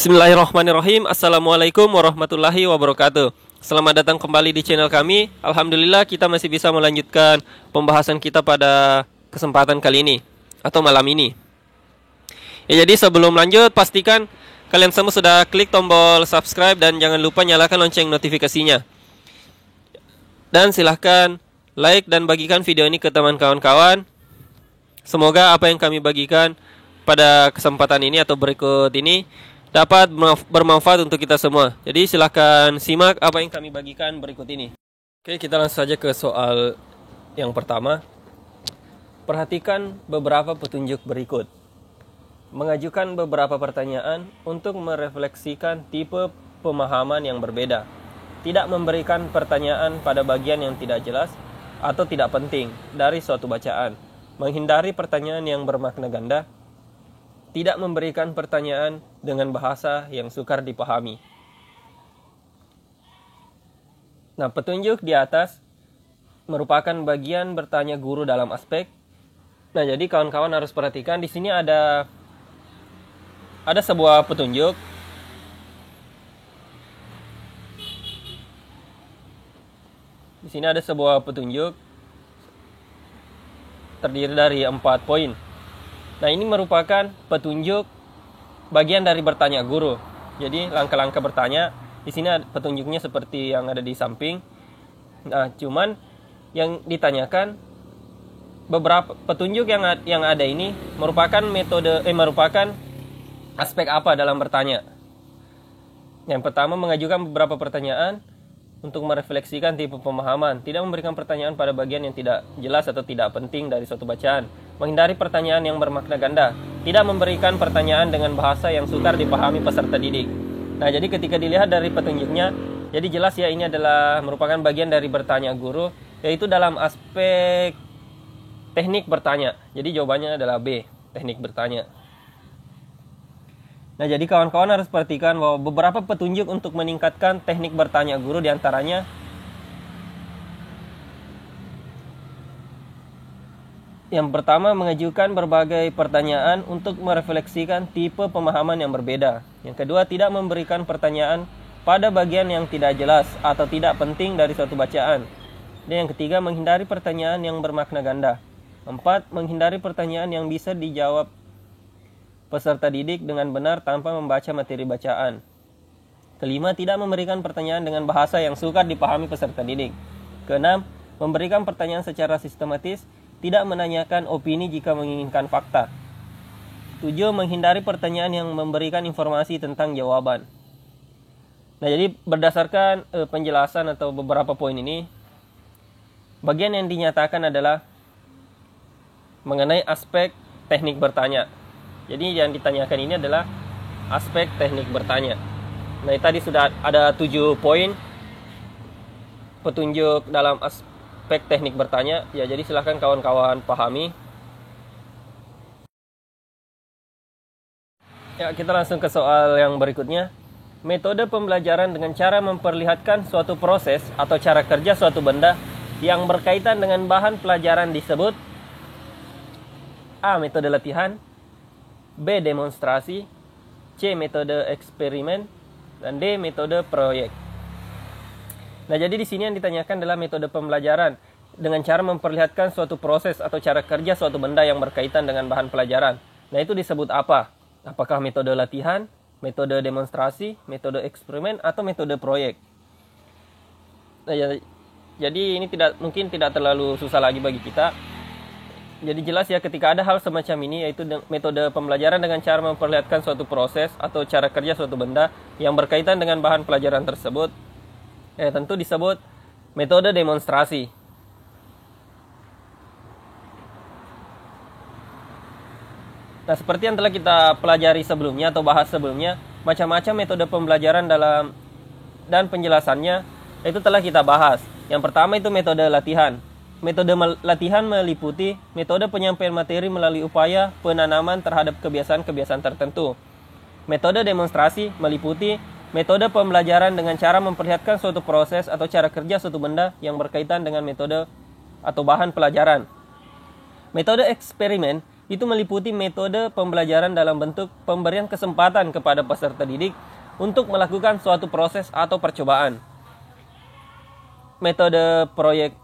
Bismillahirrahmanirrahim. Assalamualaikum warahmatullahi wabarakatuh. Selamat datang kembali di channel kami. Alhamdulillah kita masih bisa melanjutkan pembahasan kita pada kesempatan kali ini atau malam ini. Jadi sebelum lanjut, pastikan kalian semua sudah klik tombol subscribe dan jangan lupa nyalakan lonceng notifikasinya. Dan silahkan like dan bagikan video ini ke teman kawan-kawan. Semoga apa yang kami bagikan pada kesempatan ini atau berikut ini dapat bermanfaat untuk kita semua. Jadi silahkan simak apa yang kami bagikan berikut ini. Oke, kita langsung saja ke soal yang pertama. Perhatikan beberapa petunjuk berikut. Mengajukan beberapa pertanyaan untuk merefleksikan tipe pemahaman yang berbeda. Tidak memberikan pertanyaan pada bagian yang tidak jelas atau tidak penting dari suatu bacaan. Menghindari pertanyaan yang bermakna ganda. Tidak memberikan pertanyaan dengan bahasa yang sukar dipahami. Nah, petunjuk di atas merupakan bagian bertanya guru dalam aspek. Nah, jadi kawan-kawan harus perhatikan di sini ada sebuah petunjuk. Di sini ada sebuah petunjuk terdiri dari 4 poin. Nah, ini merupakan petunjuk bagian dari bertanya guru. Jadi langkah-langkah bertanya di sini petunjuknya seperti yang ada di samping. Nah, cuman yang ditanyakan beberapa petunjuk yang ada ini merupakan merupakan aspek apa dalam bertanya. Yang pertama, mengajukan beberapa pertanyaan untuk merefleksikan tipe pemahaman. Tidak memberikan pertanyaan pada bagian yang tidak jelas atau tidak penting dari suatu bacaan. Menghindari pertanyaan yang bermakna ganda. Tidak memberikan pertanyaan dengan bahasa yang sukar dipahami peserta didik. Nah, jadi ketika dilihat dari petunjuknya, jadi jelas ya ini adalah merupakan bagian dari bertanya guru, yaitu dalam aspek teknik bertanya. Jadi jawabannya adalah B, teknik bertanya. Nah, jadi kawan-kawan harus perhatikan bahwa beberapa petunjuk untuk meningkatkan teknik bertanya guru diantaranya yang pertama, mengajukan berbagai pertanyaan untuk merefleksikan tipe pemahaman yang berbeda. Yang kedua, tidak memberikan pertanyaan pada bagian yang tidak jelas atau tidak penting dari suatu bacaan. Dan yang ketiga, menghindari pertanyaan yang bermakna ganda. 4. Menghindari pertanyaan yang bisa dijawab peserta didik dengan benar tanpa membaca materi bacaan. Kelima, tidak memberikan pertanyaan dengan bahasa yang sukar dipahami peserta didik. Keenam, memberikan pertanyaan secara sistematis, tidak menanyakan opini jika menginginkan fakta. 7. Menghindari pertanyaan yang memberikan informasi tentang jawaban. Nah, jadi berdasarkan penjelasan atau beberapa poin ini, bagian yang dinyatakan adalah mengenai aspek teknik bertanya. Jadi yang ditanyakan ini adalah aspek teknik bertanya. Nah, tadi sudah ada 7 poin petunjuk dalam aspek teknik bertanya. Ya, jadi silahkan kawan-kawan pahami. Ya, kita langsung ke soal yang berikutnya. Metode pembelajaran dengan cara memperlihatkan suatu proses atau cara kerja suatu benda yang berkaitan dengan bahan pelajaran disebut A. Metode latihan, B. Demonstrasi, C. Metode eksperimen, dan D. Metode proyek. Nah, jadi di sini yang ditanyakan adalah metode pembelajaran dengan cara memperlihatkan suatu proses atau cara kerja suatu benda yang berkaitan dengan bahan pelajaran. Nah, itu disebut apa? Apakah metode latihan, metode demonstrasi, metode eksperimen, atau metode proyek? Nah, jadi ini mungkin tidak terlalu susah lagi bagi kita. Jadi jelas ya ketika ada hal semacam ini, yaitu metode pembelajaran dengan cara memperlihatkan suatu proses atau cara kerja suatu benda yang berkaitan dengan bahan pelajaran tersebut, tentu disebut metode demonstrasi. Nah, seperti yang telah kita pelajari sebelumnya atau bahas sebelumnya, macam-macam metode pembelajaran dan penjelasannya itu telah kita bahas. Yang pertama itu metode latihan. Metode latihan meliputi metode penyampaian materi melalui upaya penanaman terhadap kebiasaan-kebiasaan tertentu. Metode demonstrasi meliputi metode pembelajaran dengan cara memperlihatkan suatu proses atau cara kerja suatu benda yang berkaitan dengan metode atau bahan pelajaran. Metode eksperimen itu meliputi metode pembelajaran dalam bentuk pemberian kesempatan kepada peserta didik untuk melakukan suatu proses atau percobaan. Metode proyek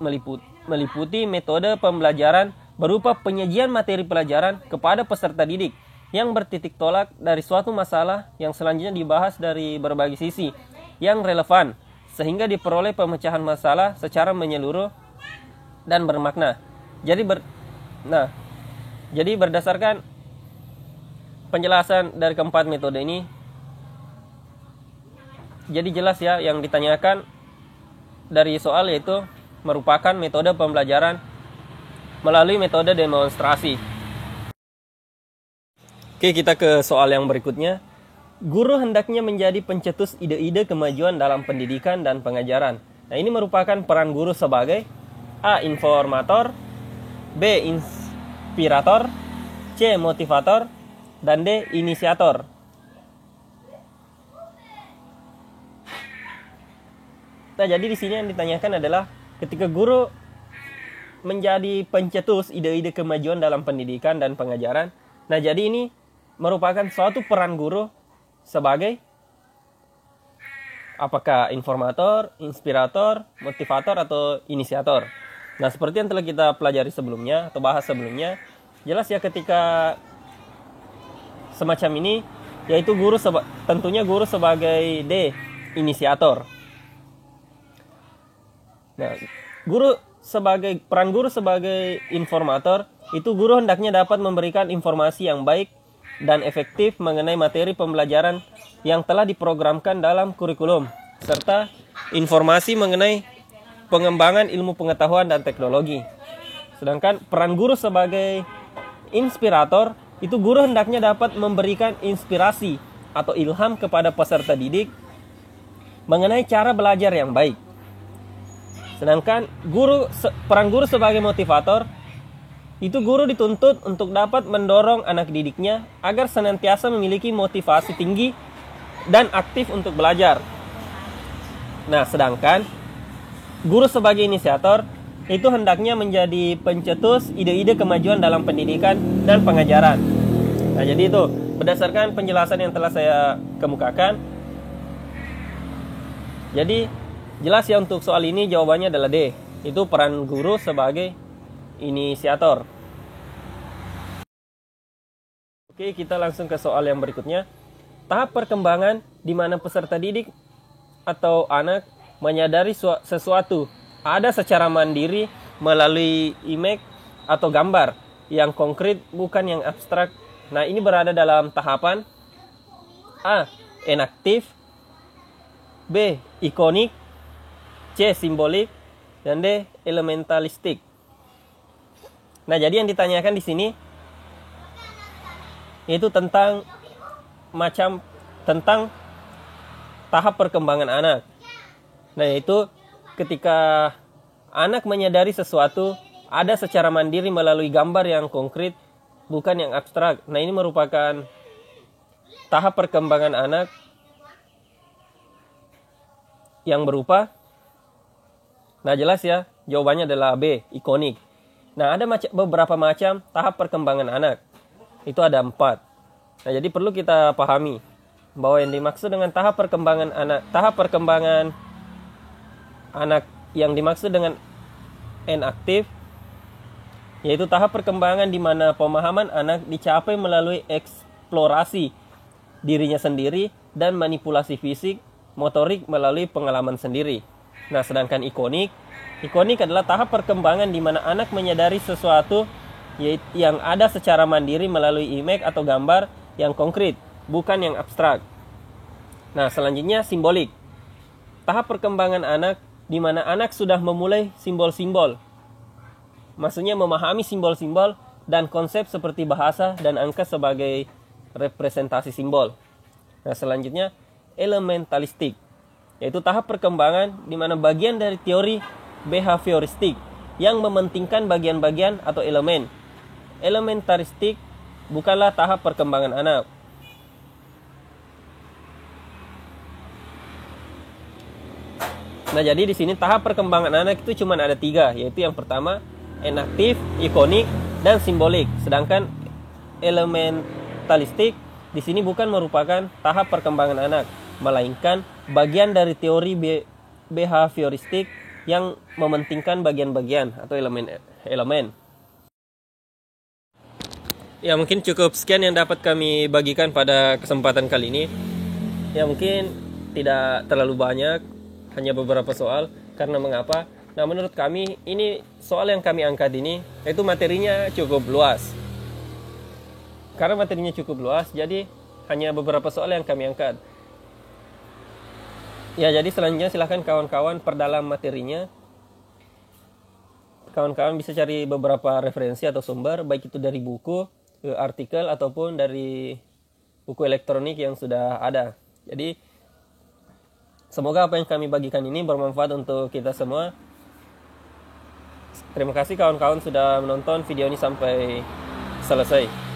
meliputi metode pembelajaran berupa penyajian materi pelajaran kepada peserta didik yang bertitik tolak dari suatu masalah yang selanjutnya dibahas dari berbagai sisi yang relevan sehingga diperoleh pemecahan masalah secara menyeluruh dan bermakna. Jadi berdasarkan penjelasan dari keempat metode ini, jadi jelas ya yang ditanyakan dari soal yaitu merupakan metode pembelajaran melalui metode demonstrasi. Oke, kita ke soal yang berikutnya. Guru hendaknya menjadi pencetus ide-ide kemajuan dalam pendidikan dan pengajaran. Nah, ini merupakan peran guru sebagai A. Informator, B. Inspirator, C. Motivator, dan D. Inisiator. Nah, jadi di sini yang ditanyakan adalah ketika guru menjadi pencetus ide-ide kemajuan dalam pendidikan dan pengajaran. Nah, jadi ini merupakan suatu peran guru sebagai apakah informator, inspirator, motivator, atau inisiator. Nah, seperti yang telah kita pelajari sebelumnya atau bahas sebelumnya, jelas ya ketika semacam ini, yaitu tentunya guru sebagai D, inisiator. Nah, peran guru sebagai informator, itu guru hendaknya dapat memberikan informasi yang baik dan efektif mengenai materi pembelajaran yang telah diprogramkan dalam kurikulum, serta informasi mengenai pengembangan ilmu pengetahuan dan teknologi. Sedangkan peran guru sebagai inspirator, itu guru hendaknya dapat memberikan inspirasi atau ilham kepada peserta didik mengenai cara belajar yang baik. Sedangkan peran guru sebagai motivator, itu guru dituntut untuk dapat mendorong anak didiknya agar senantiasa memiliki motivasi tinggi dan aktif untuk belajar. Nah, sedangkan guru sebagai inisiator itu hendaknya menjadi pencetus ide-ide kemajuan dalam pendidikan dan pengajaran. Nah, jadi itu berdasarkan penjelasan yang telah saya kemukakan. Jadi jelas ya untuk soal ini jawabannya adalah D. Itu peran guru sebagai inisiator. Oke, kita langsung ke soal yang berikutnya. Tahap perkembangan di mana peserta didik atau anak menyadari sesuatu ada secara mandiri melalui image atau gambar yang konkret bukan yang abstrak. Nah, ini berada dalam tahapan A. Enaktif, B. Ikonik, C. Simbolik, dan D. Elementalistik. Nah, jadi yang ditanyakan di sini itu tentang tahap perkembangan anak. Nah, yaitu ketika anak menyadari sesuatu ada secara mandiri melalui gambar yang konkret bukan yang abstrak. Nah, ini merupakan tahap perkembangan anak yang berupa, nah jelas ya jawabannya adalah B. Ikonik. Nah, ada beberapa macam tahap perkembangan anak. Itu ada 4. Nah, jadi perlu kita pahami bahwa yang dimaksud dengan tahap perkembangan anak yang dimaksud dengan enaktif, yaitu tahap perkembangan di mana pemahaman anak dicapai melalui eksplorasi dirinya sendiri dan manipulasi fisik, motorik melalui pengalaman sendiri. Nah, sedangkan ikonik adalah tahap perkembangan di mana anak menyadari sesuatu yang ada secara mandiri melalui image atau gambar yang konkret, bukan yang abstrak. Nah, selanjutnya simbolik. Tahap perkembangan anak di mana anak sudah memulai simbol-simbol. Maksudnya memahami simbol-simbol dan konsep seperti bahasa dan angka sebagai representasi simbol. Nah, selanjutnya elementalistik, yaitu tahap perkembangan di mana bagian dari teori behavioristik yang mementingkan bagian-bagian atau elemen. Elementaristik bukanlah tahap perkembangan anak. Nah, jadi di sini tahap perkembangan anak itu cuma ada 3, yaitu yang pertama enaktif, ikonik, dan simbolik. Sedangkan elementalistik di sini bukan merupakan tahap perkembangan anak, melainkan bagian dari teori behavioristik yang mementingkan bagian-bagian atau elemen-elemen. Ya, mungkin cukup sekian yang dapat kami bagikan pada kesempatan kali ini. Ya, mungkin tidak terlalu banyak, hanya beberapa soal. Karena mengapa? Nah, menurut kami ini soal yang kami angkat ini itu materinya cukup luas. Karena materinya cukup luas, jadi hanya beberapa soal yang kami angkat. Ya, jadi selanjutnya silahkan kawan-kawan perdalam materinya. Kawan-kawan bisa cari beberapa referensi atau sumber, baik itu dari buku, artikel, ataupun dari buku elektronik yang sudah ada. Jadi semoga apa yang kami bagikan ini bermanfaat untuk kita semua. Terima kasih kawan-kawan sudah menonton video ini sampai selesai.